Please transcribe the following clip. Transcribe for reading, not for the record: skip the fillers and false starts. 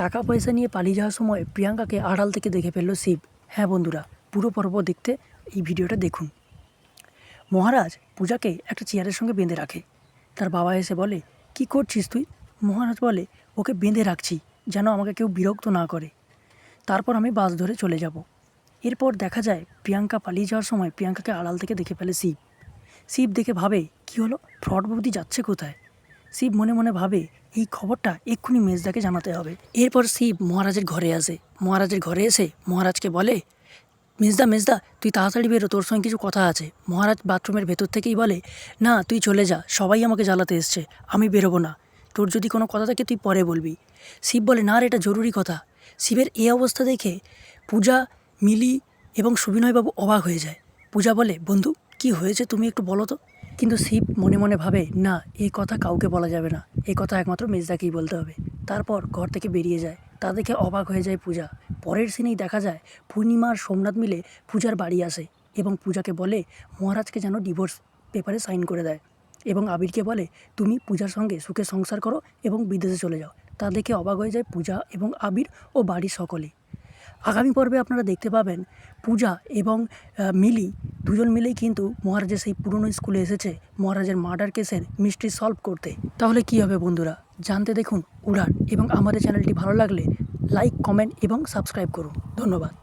টাকা পয়সা নিয়ে পালিয়ে যাওয়ার সময় প্রিয়াঙ্কাকে আড়াল থেকে দেখে ফেলল শিব। হ্যাঁ বন্ধুরা, পুরো পর্ব দেখতে এই ভিডিওটা দেখুন। মহারাজ পূজাকে একটা চেয়ারের সঙ্গে বেঁধে রাখে। তার বাবা এসে বলে, কি করছিস তুই? মহারাজ বলে, ওকে বেঁধে রাখছি যেন আমাকে কেউ বিরক্ত না করে, তারপর আমি বাস ধরে চলে যাব। এরপর দেখা যায় প্রিয়াঙ্কা পালিয়ে যাওয়ার সময় প্রিয়াঙ্কাকে আড়াল থেকে দেখে ফেলে শিব। শিব দেখে ভাবে, কি হলো, ফ্রড বৌদি যাচ্ছে কোথায়? শিব মনে মনে ভাবে, এই খবরটা এক্ষুনি মেজদাকে জানাতে হবে। এরপর শিব মহারাজের ঘরে আসে। মহারাজের ঘরে এসে মহারাজকে বলে, মেজদা মেজদা তুই তাড়াতাড়ি বেরো, তোর সঙ্গে কিছু কথা আছে। মহারাজ বাথরুমের ভেতর থেকেই বলে, না তুই চলে যা, সবাই আমাকে জ্বালাতে এসছে, আমি বেরোবো না, তোর যদি কোনো কথা থাকে তুই পরে বলবি। শিব বলে, না রে, এটা জরুরি কথা। শিবের এই অবস্থা দেখে পূজা, মিলি এবং সুবিনয়বাবু অবাক হয়ে যায়। পূজা বলে, বন্ধু কি হয়েছে তুমি একটু বলো তো। কিন্তু শিব মনে মনে ভাবে, না এই কথা কাউকে বলা যাবে না, এই কথা একমাত্র মেজদাকেই বলতে হবে। তারপর ঘর থেকে বেরিয়ে যায়। তা দেখে অবাক হয়ে যায় পূজা। পরের সিনেই দেখা যায় পূর্ণিমা আর সোমনাথ মিলে পূজার বাড়ি আসে এবং পূজাকে বলে মহারাজকে যেন ডিভোর্স পেপারে সাইন করে দেয়, এবং আবিরকে বলে তুমি পূজার সঙ্গে সুখে সংসার করো এবং বিদেশে চলে যাও। তা দেখে অবাক হয়ে যায় পূজা এবং আবির ও বাড়ির সকলে। আগামী পর্বে আপনারা দেখতে পাবেন পূজা এবং মিলি দুজন মিলেই কিন্তু মহারাজের সেই পুরনো স্কুলে এসেছে মহারাজের মার্ডার কেসের মিস্ট্রি সলভ করতে। তাহলে কি হবে বন্ধুরা, জানতে দেখুন উড়ান, এবং আমাদের চ্যানেলটি ভালো লাগলে লাইক, কমেন্ট এবং সাবস্ক্রাইব করুন। ধন্যবাদ।